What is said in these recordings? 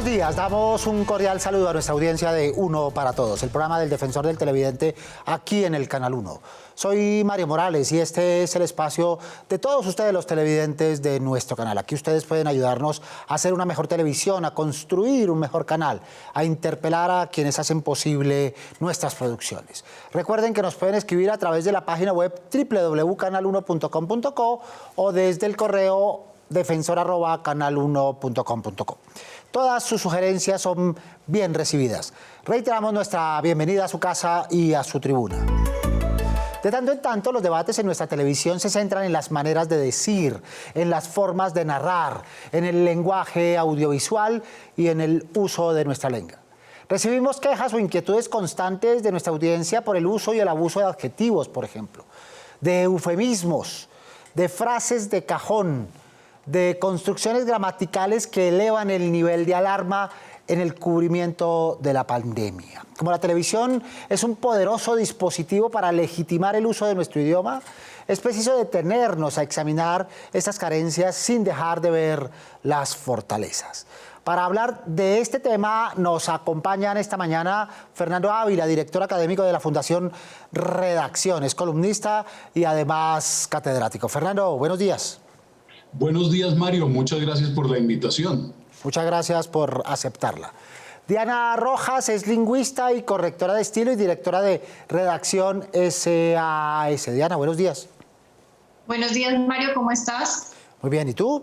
días, damos un cordial saludo a nuestra audiencia de Uno para Todos, el programa del Defensor del Televidente aquí en el Canal 1. Soy Mario Morales y este es el espacio de todos ustedes los televidentes de nuestro canal. Aquí ustedes pueden ayudarnos a hacer una mejor televisión, a construir un mejor canal, a interpelar a quienes hacen posible nuestras producciones. Recuerden que nos pueden escribir a través de la página web www.canal1.com.co o desde el correo defensor@canal1.com.co. Todas sus sugerencias son bien recibidas. Reiteramos nuestra bienvenida a su casa y a su tribuna. De tanto en tanto, los debates en nuestra televisión se centran en las maneras de decir, en las formas de narrar, en el lenguaje audiovisual y en el uso de nuestra lengua. Recibimos quejas o inquietudes constantes de nuestra audiencia por el uso y el abuso de adjetivos, por ejemplo, de eufemismos, de frases de cajón, de construcciones gramaticales que elevan el nivel de alarma en el cubrimiento de la pandemia. Como la televisión es un poderoso dispositivo para legitimar el uso de nuestro idioma, es preciso detenernos a examinar estas carencias sin dejar de ver las fortalezas. Para hablar de este tema nos acompañan esta mañana Fernando Ávila, director académico de la Fundación Redacción, es columnista y además catedrático. Fernando, buenos días. Buenos días, Mario. Muchas gracias por la invitación. Muchas gracias por aceptarla. Diana Rojas es lingüista y correctora de estilo y directora de Redacción SAS. Diana, buenos días. Buenos días, Mario. ¿Cómo estás? Muy bien. ¿Y tú?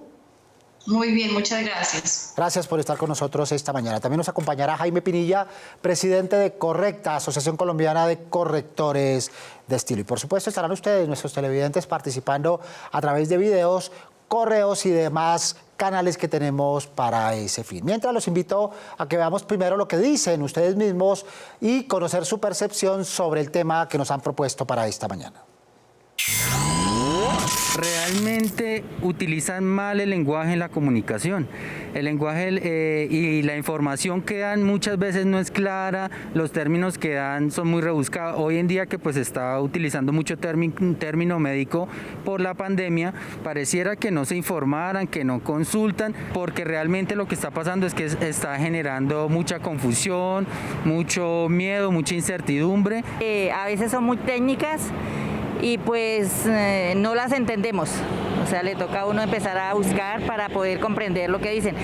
Muy bien, muchas gracias. Gracias por estar con nosotros esta mañana. También nos acompañará Jaime Pinilla, presidente de Correcta, Asociación Colombiana de Correctores de Estilo. Y por supuesto estarán ustedes, nuestros televidentes, participando a través de videos, correos y demás canales que tenemos para ese fin. Mientras los invito a que veamos primero lo que dicen ustedes mismos y conocer su percepción sobre el tema que nos han propuesto para esta mañana. Realmente utilizan mal el lenguaje en la comunicación. El lenguaje y la información que dan muchas veces no es clara, los términos que dan son muy rebuscados. Hoy en día que pues está utilizando mucho término médico por la pandemia, pareciera que no se informaran, que no consultan, porque realmente lo que está pasando es que está generando mucha confusión, mucho miedo, mucha incertidumbre. A veces son muy técnicas y pues no las entendemos, o sea, le toca a uno empezar a buscar para poder comprender lo que dicen.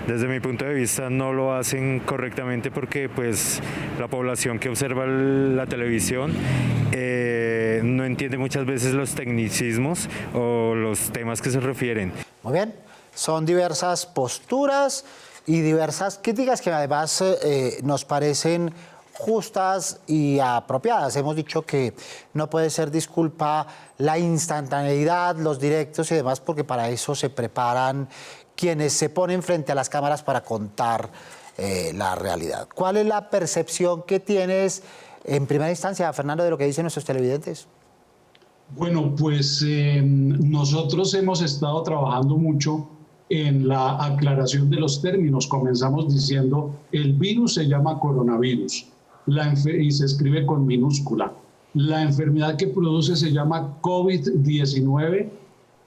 Desde mi punto de vista no lo hacen correctamente porque pues la población que observa la televisión no entiende muchas veces los tecnicismos o los temas que se refieren. Muy bien, son diversas posturas y diversas críticas que además nos parecen justas y apropiadas. Hemos dicho que no puede ser disculpa la instantaneidad, los directos y demás, porque para eso se preparan quienes se ponen frente a las cámaras para contar la realidad. ¿Cuál es la percepción que tienes en primera instancia, Fernando, de lo que dicen nuestros televidentes? Bueno, pues nosotros hemos estado trabajando mucho en la aclaración de los términos. Comenzamos diciendo el virus se llama coronavirus y se escribe con minúscula. La enfermedad que produce se llama COVID-19,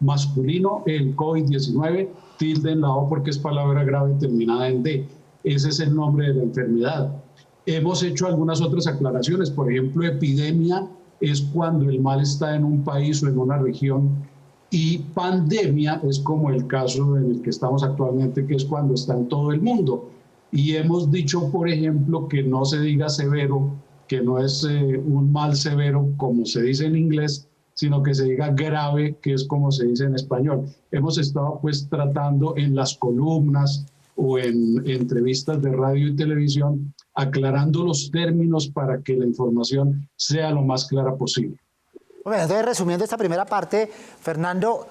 masculino, el COVID-19, tilde en la O porque es palabra grave terminada en D. Ese es el nombre de la enfermedad. Hemos hecho algunas otras aclaraciones, por ejemplo, epidemia es cuando el mal está en un país o en una región, y pandemia es como el caso en el que estamos actualmente, que es cuando está en todo el mundo. Y hemos dicho, por ejemplo, que no se diga severo, que no es un mal severo como se dice en inglés, sino que se diga grave, que es como se dice en español. Hemos estado pues tratando en las columnas o en entrevistas de radio y televisión, aclarando los términos para que la información sea lo más clara posible. Bueno, entonces, resumiendo esta primera parte, Fernando,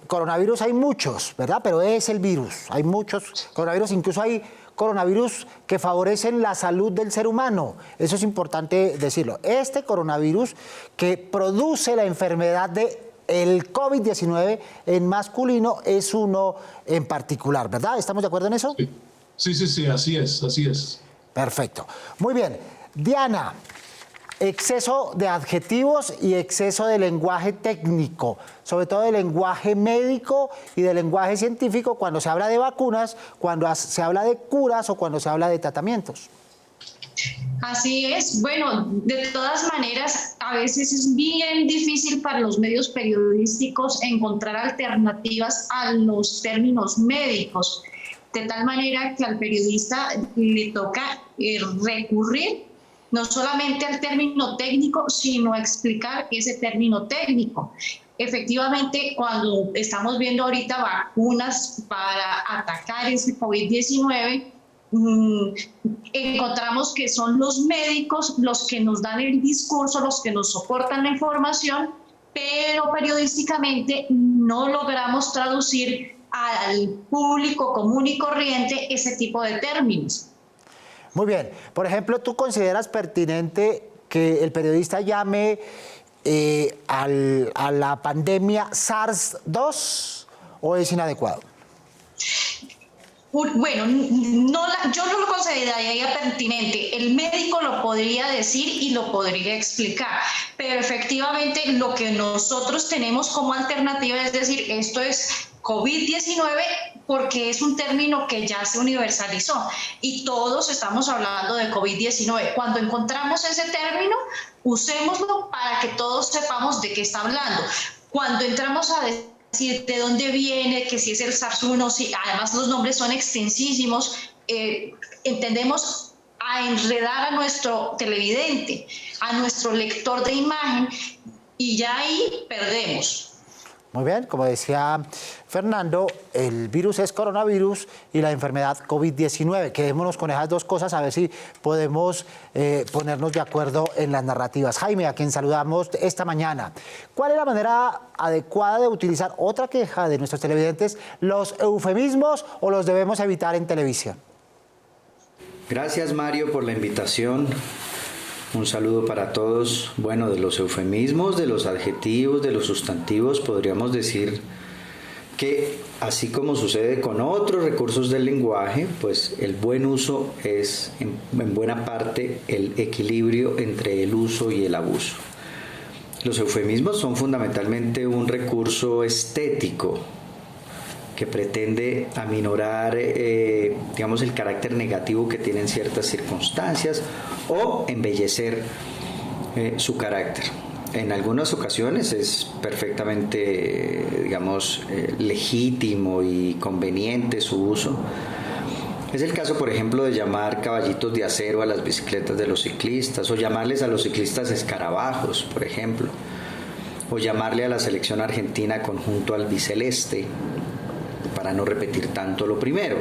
coronavirus hay muchos, ¿verdad? Pero es el virus. Hay muchos coronavirus, incluso hay coronavirus que favorecen la salud del ser humano. Eso es importante decirlo. Este coronavirus que produce la enfermedad del COVID-19 en masculino es uno en particular, ¿verdad? ¿Estamos de acuerdo en eso? Sí, así es. Perfecto. Muy bien. Diana, exceso de adjetivos y exceso de lenguaje técnico, sobre todo de lenguaje médico y de lenguaje científico cuando se habla de vacunas, cuando se habla de curas o cuando se habla de tratamientos. Así es. Bueno, de todas maneras, a veces es bien difícil para los medios periodísticos encontrar alternativas a los términos médicos, de tal manera que al periodista le toca recurrir no solamente al término técnico, sino a explicar ese término técnico. Efectivamente, cuando estamos viendo ahorita vacunas para atacar ese COVID-19, encontramos que son los médicos los que nos dan el discurso, los que nos soportan la información, pero periodísticamente no logramos traducir al público común y corriente ese tipo de términos. Muy bien. Por ejemplo, ¿tú consideras pertinente que el periodista llame a la pandemia SARS-2 o es inadecuado? Bueno, yo no lo consideraría pertinente. El médico lo podría decir y lo podría explicar, pero efectivamente lo que nosotros tenemos como alternativa es decir, esto es COVID-19 porque es un término que ya se universalizó y todos estamos hablando de COVID-19. Cuando encontramos ese término, usémoslo para que todos sepamos de qué está hablando. Cuando entramos a decir de dónde viene, que si es el SARS-1, si además los nombres son extensísimos, entendemos a enredar a nuestro televidente, a nuestro lector de imagen, y ya ahí perdemos. Muy bien, como decía Fernando, el virus es coronavirus y la enfermedad COVID-19. Quedémonos con esas dos cosas a ver si podemos ponernos de acuerdo en las narrativas. Jaime, a quien saludamos esta mañana. ¿Cuál es la manera adecuada de utilizar, otra queja de nuestros televidentes, los eufemismos o los debemos evitar en televisión? Gracias, Mario, por la invitación. Un saludo para todos. Bueno, de los eufemismos, de los adjetivos, de los sustantivos, podríamos decir que así como sucede con otros recursos del lenguaje, pues el buen uso es en buena parte el equilibrio entre el uso y el abuso. Los eufemismos son fundamentalmente un recurso estético que pretende aminorar, digamos, el carácter negativo que tienen ciertas circunstancias o embellecer su carácter. En algunas ocasiones es perfectamente, digamos, legítimo y conveniente su uso. Es el caso, por ejemplo, de llamar caballitos de acero a las bicicletas de los ciclistas, o llamarles a los ciclistas escarabajos, por ejemplo, o llamarle a la selección argentina conjunto albiceleste, para no repetir tanto lo primero.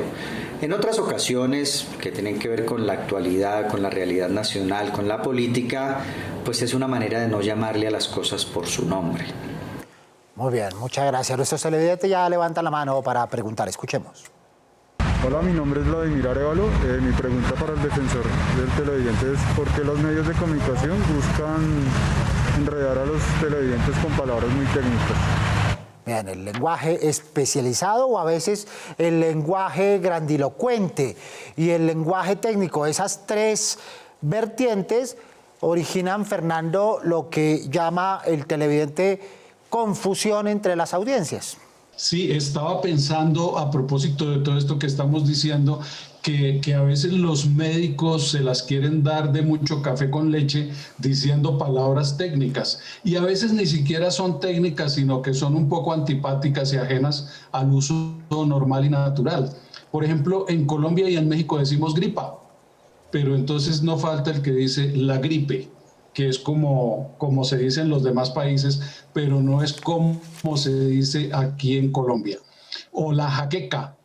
En otras ocasiones que tienen que ver con la actualidad, con la realidad nacional, con la política, pues es una manera de no llamarle a las cosas por su nombre. Muy bien, muchas gracias. Nuestros televidentes ya levantan la mano para preguntar. Escuchemos. Hola, mi nombre es Vladimir Arevalo. Mi pregunta para el defensor del televidente es ¿por qué los medios de comunicación buscan enredar a los televidentes con palabras muy técnicas? Bien, el lenguaje especializado o a veces el lenguaje grandilocuente y el lenguaje técnico, esas tres vertientes originan, Fernando, lo que llama el televidente confusión entre las audiencias. Sí, estaba pensando a propósito de todo esto que estamos diciendo, que a veces los médicos se las quieren dar de mucho café con leche diciendo palabras técnicas y a veces ni siquiera son técnicas, sino que son un poco antipáticas y ajenas al uso normal y natural. Por ejemplo, en Colombia y en México decimos gripa, pero entonces no falta el que dice la gripe, que es como se dice en los demás países, pero no es como se dice aquí en Colombia. O la jaqueca,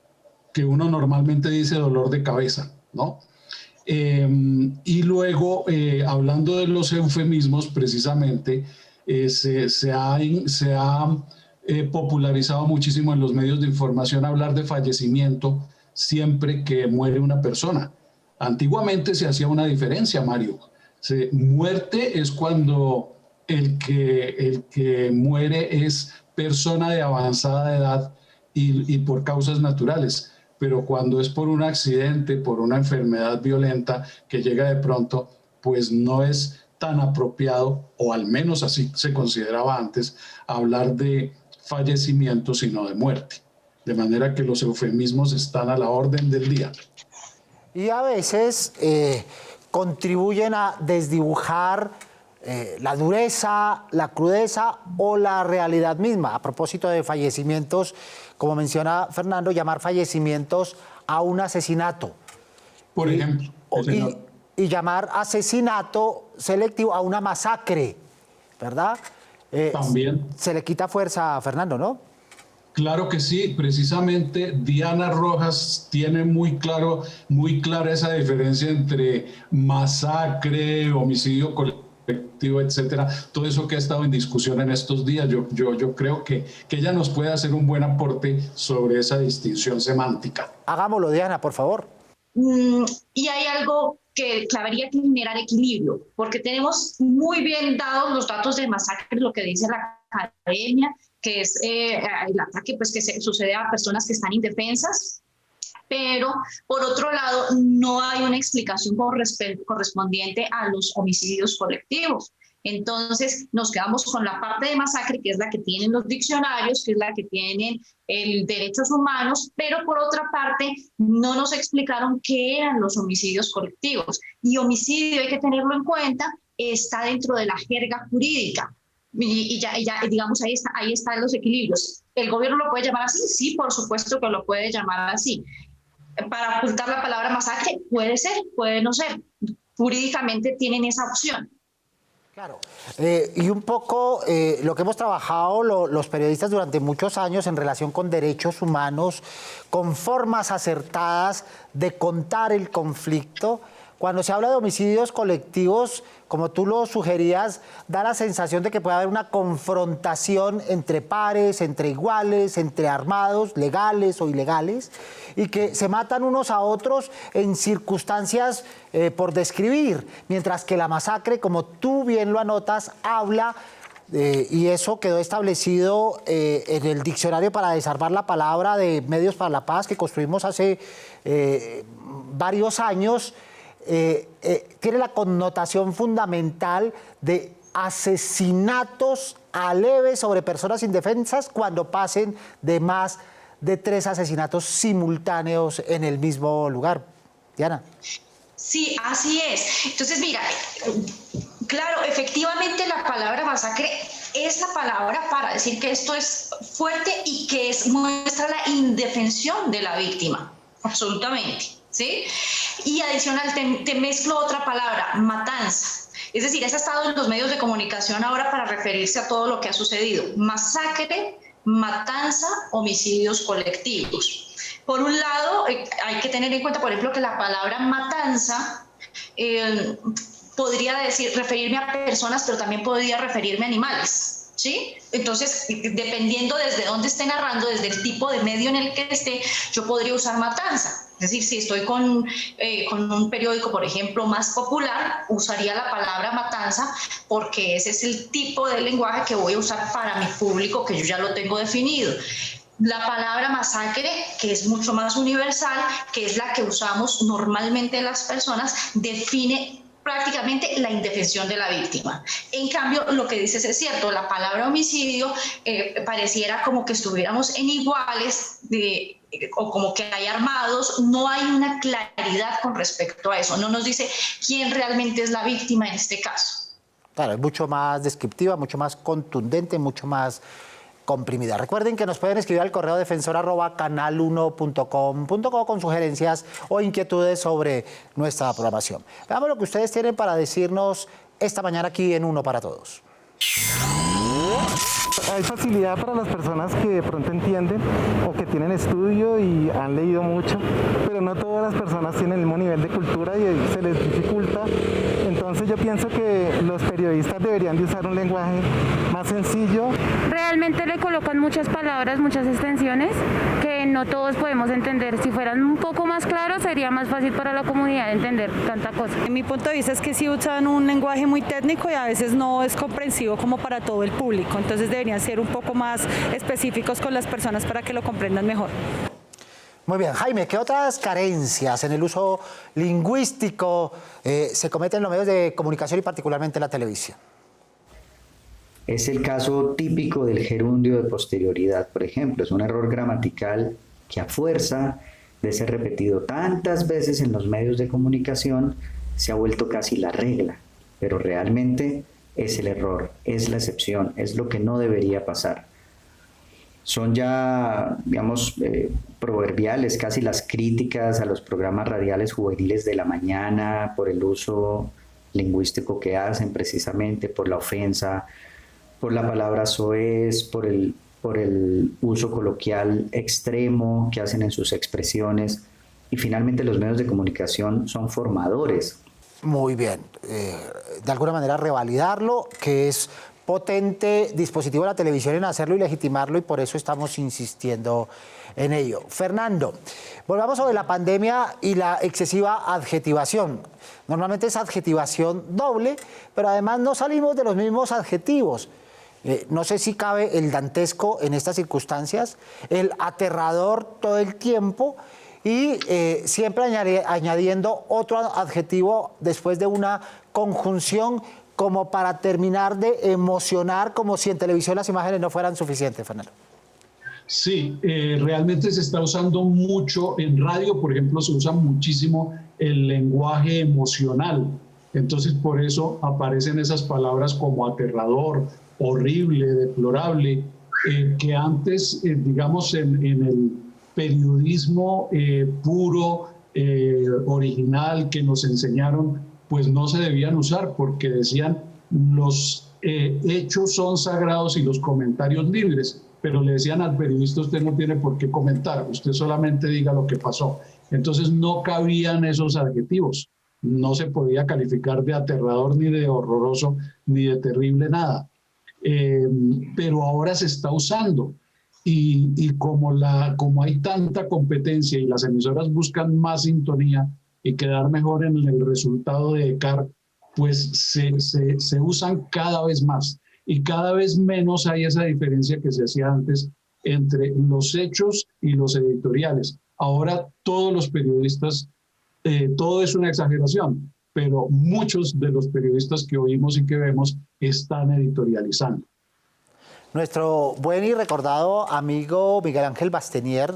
que uno normalmente dice dolor de cabeza, ¿no? Y luego, hablando de los eufemismos, precisamente, se ha popularizado muchísimo en los medios de información hablar de fallecimiento siempre que muere una persona. Antiguamente se hacía una diferencia, Mario. Muerte es cuando el que muere es persona de avanzada edad y por causas naturales. Pero cuando es por un accidente, por una enfermedad violenta que llega de pronto, pues no es tan apropiado, o al menos así se consideraba antes, hablar de fallecimiento sino de muerte. De manera que los eufemismos están a la orden del día. Y a veces contribuyen a desdibujar la dureza, la crudeza o la realidad misma. A propósito de fallecimientos, como menciona Fernando, llamar fallecimientos a un asesinato. Por ejemplo. Y llamar asesinato selectivo a una masacre, ¿verdad? También. Se le quita fuerza a Fernando, ¿no? Claro que sí, precisamente Diana Rojas tiene muy clara esa diferencia entre masacre, homicidio colectivo, etcétera. Todo eso que ha estado en discusión en estos días, yo creo que ella nos puede hacer un buen aporte sobre esa distinción semántica. Hagámoslo, Diana, por favor. Y hay algo que habría que generar equilibrio, porque tenemos muy bien dados los datos de masacre, lo que dice la academia, que es el ataque pues, que sucede a personas que están indefensas, pero por otro lado no hay una explicación correspondiente a los homicidios colectivos. Entonces nos quedamos con la parte de masacre, que es la que tienen los diccionarios, que es la que tienen derechos humanos, pero por otra parte no nos explicaron qué eran los homicidios colectivos. Y homicidio, hay que tenerlo en cuenta, está dentro de la jerga jurídica. Y ya digamos, ahí están los equilibrios. ¿El gobierno lo puede llamar así? Sí, por supuesto que lo puede llamar así. Para ocultar la palabra masacre, puede ser, puede no ser. Jurídicamente tienen esa opción. Claro, y un poco lo que hemos trabajado los periodistas durante muchos años en relación con derechos humanos, con formas acertadas de contar el conflicto. Cuando se habla de homicidios colectivos, como tú lo sugerías, da la sensación de que puede haber una confrontación entre pares, entre iguales, entre armados, legales o ilegales, y que se matan unos a otros en circunstancias por describir, mientras que la masacre, como tú bien lo anotas, habla, y eso quedó establecido en el diccionario para desarmar la palabra de Medios para la Paz que construimos hace varios años, tiene la connotación fundamental de asesinatos aleves sobre personas indefensas cuando pasen de más de 3 asesinatos simultáneos en el mismo lugar. Diana. Sí, así es. Entonces, mira, claro, efectivamente la palabra masacre es la palabra para decir que esto es fuerte y que muestra la indefensión de la víctima, absolutamente, ¿sí? Y adicional, te mezclo otra palabra, matanza. Es decir, esa ha estado en los medios de comunicación ahora para referirse a todo lo que ha sucedido. Masacre, matanza, homicidios colectivos. Por un lado, hay que tener en cuenta, por ejemplo, que la palabra matanza podría referirme a personas, pero también podría referirme a animales. ¿Sí? Entonces, dependiendo desde dónde esté narrando, desde el tipo de medio en el que esté, yo podría usar matanza. Es decir, si estoy con un periódico, por ejemplo, más popular, usaría la palabra matanza porque ese es el tipo de lenguaje que voy a usar para mi público, que yo ya lo tengo definido. La palabra masacre, que es mucho más universal, que es la que usamos normalmente las personas, define prácticamente la indefensión de la víctima. En cambio, lo que dices es cierto, la palabra homicidio pareciera como que estuviéramos en iguales o como que hay armados, no hay una claridad con respecto a eso, no nos dice quién realmente es la víctima en este caso. Claro, es mucho más descriptiva, mucho más contundente, mucho más comprimida. Recuerden que nos pueden escribir al correo defensor@canal1.com.co con sugerencias o inquietudes sobre nuestra programación. Veamos lo que ustedes tienen para decirnos esta mañana aquí en Uno para Todos. Hay facilidad para las personas que de pronto entienden o que tienen estudio y han leído mucho, pero no todas las personas tienen el mismo nivel de cultura y se les dificulta. Entonces yo pienso que los periodistas deberían de usar un lenguaje más sencillo. Realmente le colocan muchas palabras, muchas extensiones que no todos podemos entender. Si fueran un poco más claros sería más fácil para la comunidad entender tanta cosa. En mi punto de vista es que sí usan un lenguaje muy técnico y a veces no es comprensivo como para todo el público. Entonces deberían ser un poco más específicos con las personas para que lo comprendan mejor. Muy bien, Jaime, ¿qué otras carencias en el uso lingüístico se cometen en los medios de comunicación y particularmente en la televisión? Es el caso típico del gerundio de posterioridad, por ejemplo. Es un error gramatical que a fuerza de ser repetido tantas veces en los medios de comunicación se ha vuelto casi la regla, pero realmente es el error, es la excepción, es lo que no debería pasar. Son ya, digamos, proverbiales casi las críticas a los programas radiales juveniles de la mañana por el uso lingüístico que hacen, precisamente por la ofensa, por la palabra soez, por el uso coloquial extremo que hacen en sus expresiones. Y finalmente los medios de comunicación son formadores. Muy bien. De alguna manera revalidarlo, que es potente dispositivo de la televisión en hacerlo y legitimarlo, y por eso estamos insistiendo en ello. Fernando, volvamos sobre la pandemia y la excesiva adjetivación. Normalmente es adjetivación doble, pero además no salimos de los mismos adjetivos. No sé si cabe el dantesco en estas circunstancias, el aterrador todo el tiempo y siempre añadiendo otro adjetivo después de una conjunción como para terminar de emocionar, como si en televisión las imágenes no fueran suficientes, Fernando. Sí, realmente se está usando mucho, en radio, por ejemplo, se usa muchísimo el lenguaje emocional. Entonces, por eso aparecen esas palabras como aterrador, horrible, deplorable, que antes, digamos, en el periodismo puro, original que nos enseñaron, pues no se debían usar porque decían los hechos son sagrados y los comentarios libres, pero le decían al periodista usted no tiene por qué comentar, usted solamente diga lo que pasó. Entonces no cabían esos adjetivos, no se podía calificar de aterrador ni de horroroso ni de terrible nada, pero ahora se está usando. Y como hay tanta competencia y las emisoras buscan más sintonía y quedar mejor en el resultado de ECAR, pues se usan cada vez más y cada vez menos hay esa diferencia que se hacía antes entre los hechos y los editoriales. Ahora todos los periodistas, todo es una exageración, pero muchos de los periodistas que oímos y que vemos están editorializando. Nuestro buen y recordado amigo Miguel Ángel Bastenier,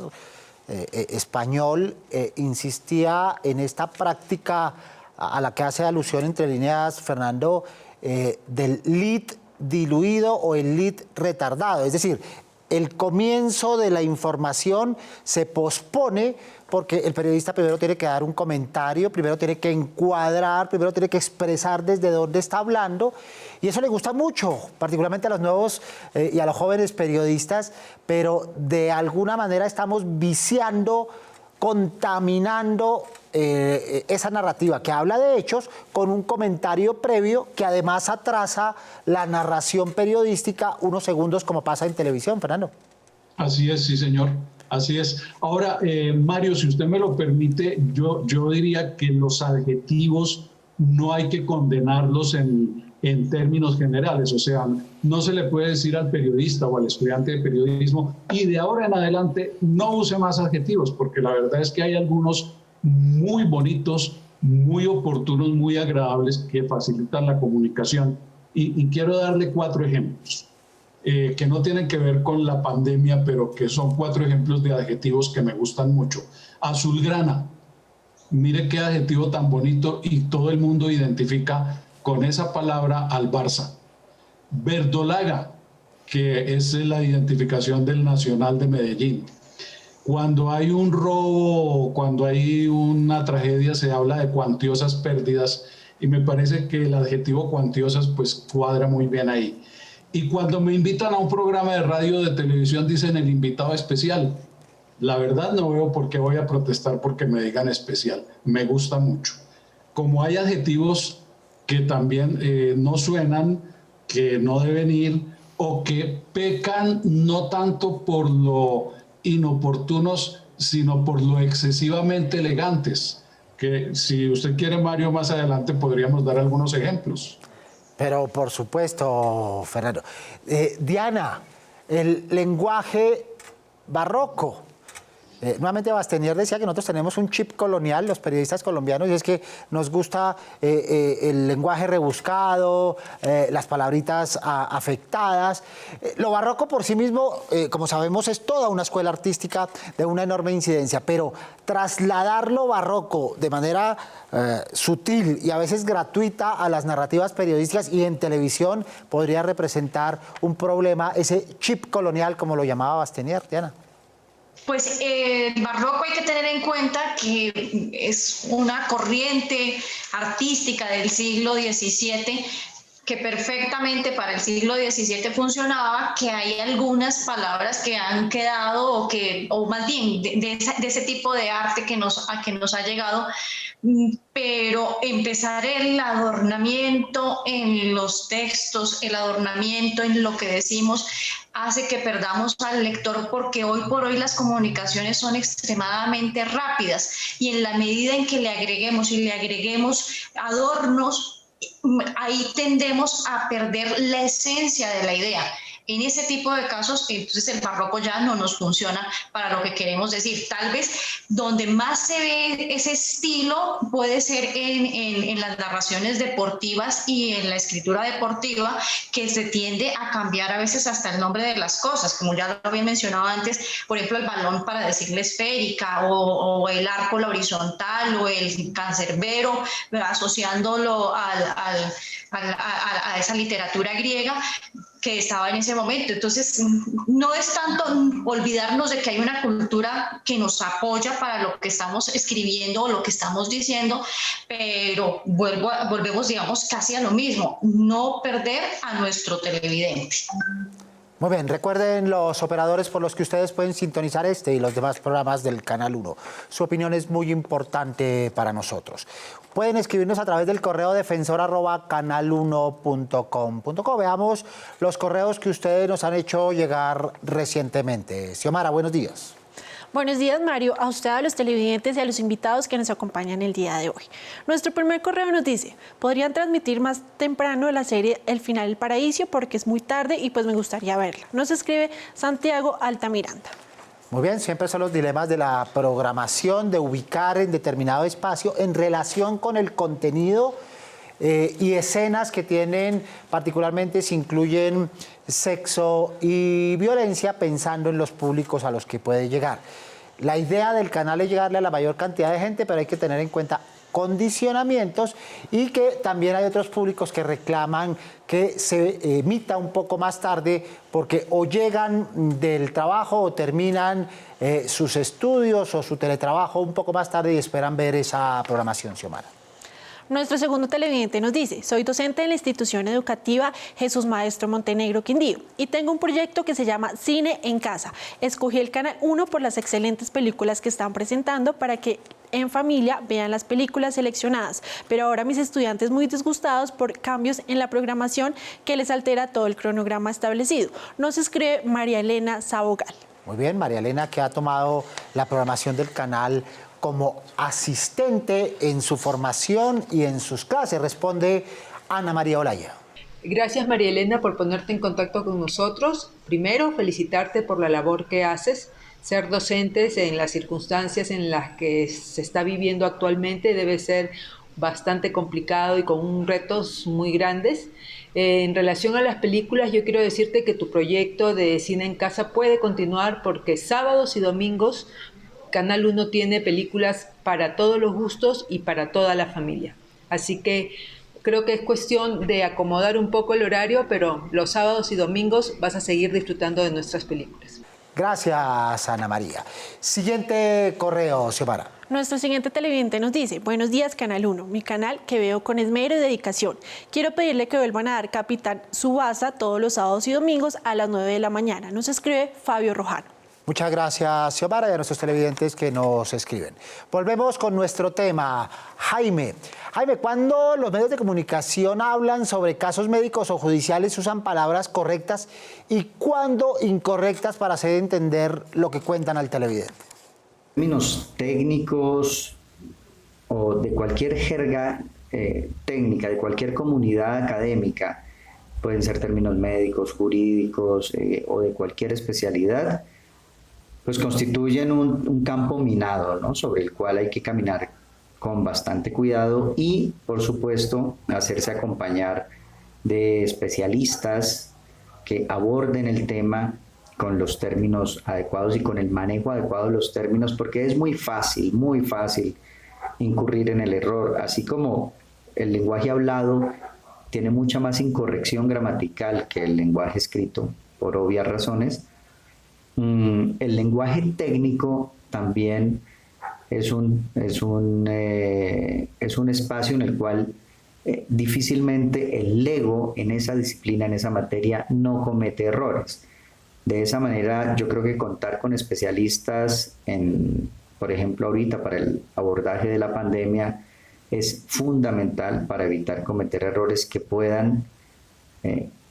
español, insistía en esta práctica a la que hace alusión entre líneas, Fernando, del lead diluido o el lead retardado. Es decir, el comienzo de la información se pospone porque el periodista primero tiene que dar un comentario, primero tiene que encuadrar, primero tiene que expresar desde dónde está hablando, y eso le gusta mucho, particularmente a los nuevos y a los jóvenes periodistas, pero de alguna manera estamos viciando, contaminando esa narrativa que habla de hechos con un comentario previo que además atrasa la narración periodística unos segundos como pasa en televisión, Fernando. Así es, sí señor, así es. Ahora, Mario, si usted me lo permite, yo diría que los adjetivos no hay que condenarlos en términos generales, o sea, no se le puede decir al periodista o al estudiante de periodismo y de ahora en adelante no use más adjetivos, porque la verdad es que hay algunos muy bonitos, muy oportunos, muy agradables que facilitan la comunicación y quiero darle 4 ejemplos que no tienen que ver con la pandemia, pero que son 4 ejemplos de adjetivos que me gustan mucho. Azulgrana, mire qué adjetivo tan bonito y todo el mundo identifica con esa palabra al Barça. Verdolaga, que es la identificación del Nacional de Medellín. Cuando hay un robo, cuando hay una tragedia, se habla de cuantiosas pérdidas y me parece que el adjetivo cuantiosas pues cuadra muy bien ahí. Y cuando me invitan a un programa de radio o de televisión dicen el invitado especial. La verdad no veo por qué voy a protestar porque me digan especial. Me gusta mucho. Como hay adjetivos que también no suenan, que no deben ir o que pecan no tanto por lo inoportunos, sino por lo excesivamente elegantes, que si usted quiere, Mario, más adelante podríamos dar algunos ejemplos. Pero por supuesto, Fernando. Diana, el lenguaje barroco, Nuevamente Bastenier decía que nosotros tenemos un chip colonial, los periodistas colombianos, y es que nos gusta el lenguaje rebuscado, las palabritas afectadas. Lo barroco por sí mismo, como sabemos, es toda una escuela artística de una enorme incidencia, pero trasladar lo barroco de manera sutil y a veces gratuita a las narrativas periodísticas y en televisión podría representar un problema, ese chip colonial, como lo llamaba Bastenier, Diana. Pues el barroco hay que tener en cuenta que es una corriente artística del siglo XVII que perfectamente para el siglo XVII funcionaba, que hay algunas palabras que han quedado o más bien de ese tipo de arte que nos ha llegado, pero empezar el adornamiento en los textos, el adornamiento en lo que decimos, hace que perdamos al lector, porque hoy por hoy las comunicaciones son extremadamente rápidas y en la medida en que le agreguemos adornos, ahí tendemos a perder la esencia de la idea. En ese tipo de casos, entonces el barroco ya no nos funciona para lo que queremos decir. Tal vez donde más se ve ese estilo puede ser en las narraciones deportivas y en la escritura deportiva, que se tiende a cambiar a veces hasta el nombre de las cosas, como ya lo había mencionado antes, por ejemplo el balón para decirle esférica, o el arco la horizontal, o el cancerbero, asociándolo a esa literatura griega que estaba en ese momento. Entonces, no es tanto olvidarnos de que hay una cultura que nos apoya para lo que estamos escribiendo o lo que estamos diciendo, pero volvemos, digamos, casi a lo mismo, no perder a nuestro televidente. Muy bien, recuerden los operadores por los que ustedes pueden sintonizar este y los demás programas del Canal 1. Su opinión es muy importante para nosotros. Pueden escribirnos a través del correo defensor@canal1.com.co. Veamos los correos que ustedes nos han hecho llegar recientemente. Xiomara, buenos días. Buenos días, Mario, a usted, a los televidentes y a los invitados que nos acompañan el día de hoy. Nuestro primer correo nos dice: podrían transmitir más temprano la serie El final del paraíso porque es muy tarde y pues me gustaría verla. Nos escribe Santiago Altamiranda. Muy bien, siempre son los dilemas de la programación, de ubicar en determinado espacio en relación con el contenido y escenas que tienen, particularmente si incluyen sexo y violencia, pensando en los públicos a los que puede llegar. La idea del canal es llegarle a la mayor cantidad de gente, pero hay que tener en cuenta condicionamientos y que también hay otros públicos que reclaman que se emita un poco más tarde porque o llegan del trabajo o terminan sus estudios o su teletrabajo un poco más tarde y esperan ver esa programación, Xiomara. Nuestro segundo televidente nos dice: soy docente en la institución educativa Jesús Maestro Montenegro Quindío y tengo un proyecto que se llama Cine en Casa. Escogí el Canal 1 por las excelentes películas que están presentando para que en familia vean las películas seleccionadas, pero ahora mis estudiantes muy disgustados por cambios en la programación que les altera todo el cronograma establecido. Nos escribe María Elena Sabogal. Muy bien, María Elena, que ha tomado la programación del canal como asistente en su formación y en sus clases. Responde Ana María Olaya. Gracias, María Elena, por ponerte en contacto con nosotros. Primero, felicitarte por la labor que haces. Ser docentes en las circunstancias en las que se está viviendo actualmente debe ser bastante complicado y con retos muy grandes. En relación a las películas, yo quiero decirte que tu proyecto de Cine en Casa puede continuar porque sábados y domingos Canal 1 tiene películas para todos los gustos y para toda la familia. Así que creo que es cuestión de acomodar un poco el horario, pero los sábados y domingos vas a seguir disfrutando de nuestras películas. Gracias, Ana María. Siguiente correo, Xiomara. Nuestro siguiente televidente nos dice: buenos días, Canal 1, mi canal que veo con esmero y dedicación. Quiero pedirle que vuelvan a dar Capitán Tsubasa todos los sábados y domingos a las 9 de la mañana. Nos escribe Fabio Rojano. Muchas gracias, Xiomara, y a nuestros televidentes que nos escriben. Volvemos con nuestro tema. Jaime, ¿cuándo los medios de comunicación hablan sobre casos médicos o judiciales usan palabras correctas y cuándo incorrectas para hacer entender lo que cuentan al televidente? Términos técnicos o de cualquier jerga técnica, de cualquier comunidad académica, pueden ser términos médicos, jurídicos o de cualquier especialidad, pues constituyen un campo minado, ¿no? Sobre el cual hay que caminar con bastante cuidado y, por supuesto, hacerse acompañar de especialistas que aborden el tema con los términos adecuados y con el manejo adecuado de los términos, porque es muy fácil incurrir en el error, así como el lenguaje hablado tiene mucha más incorrección gramatical que el lenguaje escrito, por obvias razones. El lenguaje técnico también es un espacio en el cual difícilmente el ego en esa disciplina, en esa materia, no comete errores. De esa manera, yo creo que contar con especialistas por ejemplo, ahorita para el abordaje de la pandemia es fundamental para evitar cometer errores que puedan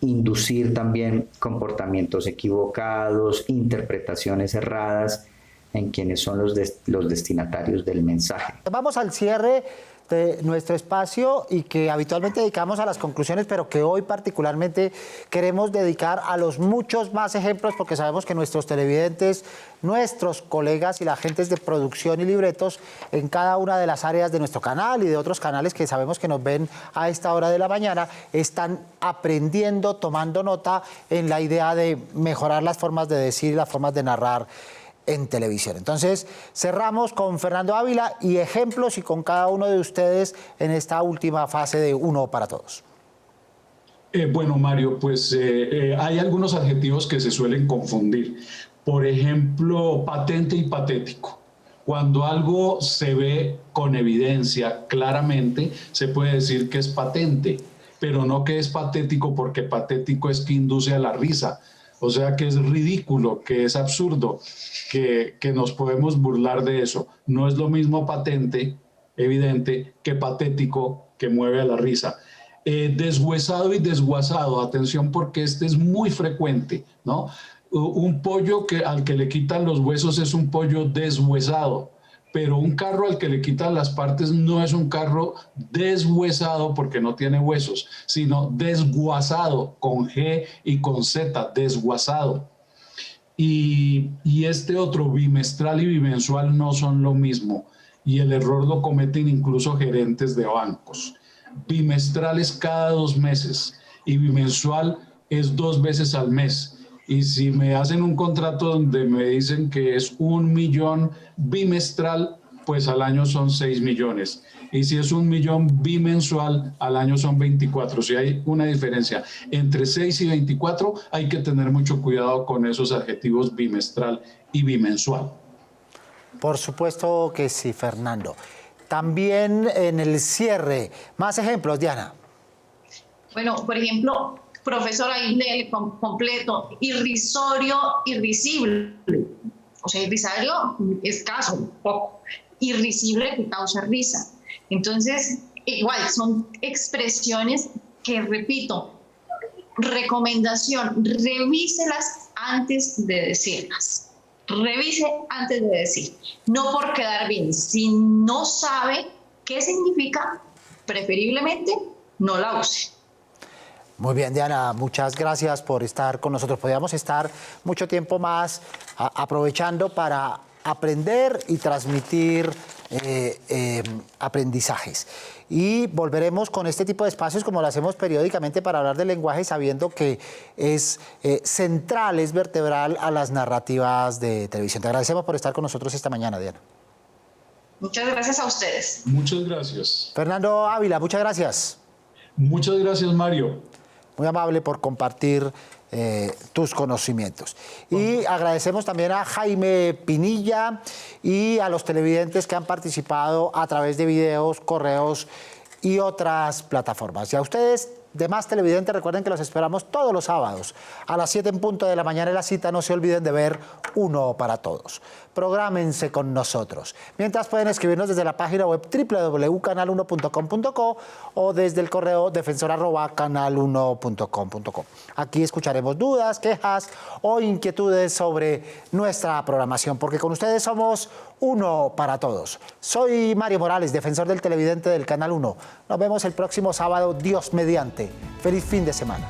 inducir también comportamientos equivocados, interpretaciones erradas en quienes son los destinatarios del mensaje. Vamos al cierre de nuestro espacio y que habitualmente dedicamos a las conclusiones, pero que hoy particularmente queremos dedicar a los muchos más ejemplos, porque sabemos que nuestros televidentes, nuestros colegas y la gente de producción y libretos en cada una de las áreas de nuestro canal y de otros canales que sabemos que nos ven a esta hora de la mañana, están aprendiendo, tomando nota en la idea de mejorar las formas de decir y las formas de narrar en televisión. Entonces, cerramos con Fernando Ávila y ejemplos y con cada uno de ustedes en esta última fase de Uno para Todos. Bueno, Mario, pues hay algunos adjetivos que se suelen confundir. Por ejemplo, patente y patético. Cuando algo se ve con evidencia claramente, se puede decir que es patente, pero no que es patético, porque patético es que induce a la risa. O sea, que es ridículo, que es absurdo, que nos podemos burlar de eso. No es lo mismo patente, evidente, que patético, que mueve a la risa. Deshuesado y desguazado, atención, porque este es muy frecuente, ¿no? Un pollo al que le quitan los huesos es un pollo deshuesado, pero un carro al que le quitan las partes no es un carro deshuesado porque no tiene huesos, sino desguazado, con G y con Z, desguazado. Y este otro, bimestral y bimensual, no son lo mismo, y el error lo cometen incluso gerentes de bancos. Bimestral es cada 2 meses y bimensual es 2 veces al mes. Y si me hacen un contrato donde me dicen que es 1 millón bimestral, pues al año son 6 millones. Y si es 1 millón bimensual, al año son 24. Si hay una diferencia entre 6 y 24, hay que tener mucho cuidado con esos adjetivos bimestral y bimensual. Por supuesto que sí, Fernando. También en el cierre, más ejemplos, Diana. Bueno, por ejemplo, profesor, ahí lee completo, irrisorio, irrisible. O sea, irrisorio, escaso, poco. Irrisible, que causa risa. Entonces, igual, son expresiones que, repito, recomendación, revíselas antes de decirlas. Revise antes de decir. No por quedar bien. Si no sabe qué significa, preferiblemente no la use. Muy bien, Diana, muchas gracias por estar con nosotros. Podríamos estar mucho tiempo más aprovechando para aprender y transmitir aprendizajes. Y volveremos con este tipo de espacios como lo hacemos periódicamente para hablar del lenguaje, sabiendo que es central, es vertebral a las narrativas de televisión. Te agradecemos por estar con nosotros esta mañana, Diana. Muchas gracias a ustedes. Muchas gracias. Fernando Ávila, muchas gracias. Muchas gracias, Mario. Muy amable por compartir tus conocimientos. Y agradecemos también a Jaime Pinilla y a los televidentes que han participado a través de videos, correos y otras plataformas. Y a ustedes, demás televidentes, recuerden que los esperamos todos los sábados a las 7 en punto de la mañana en la cita. No se olviden de ver Uno para Todos. Prográmense con nosotros. Mientras, pueden escribirnos desde la página web www.canal1.com.co o desde el correo defensor@canal1.com.co. Aquí escucharemos dudas, quejas o inquietudes sobre nuestra programación, porque con ustedes somos Uno para Todos. Soy Mario Morales, defensor del televidente del Canal 1. Nos vemos el próximo sábado, Dios mediante. Feliz fin de semana.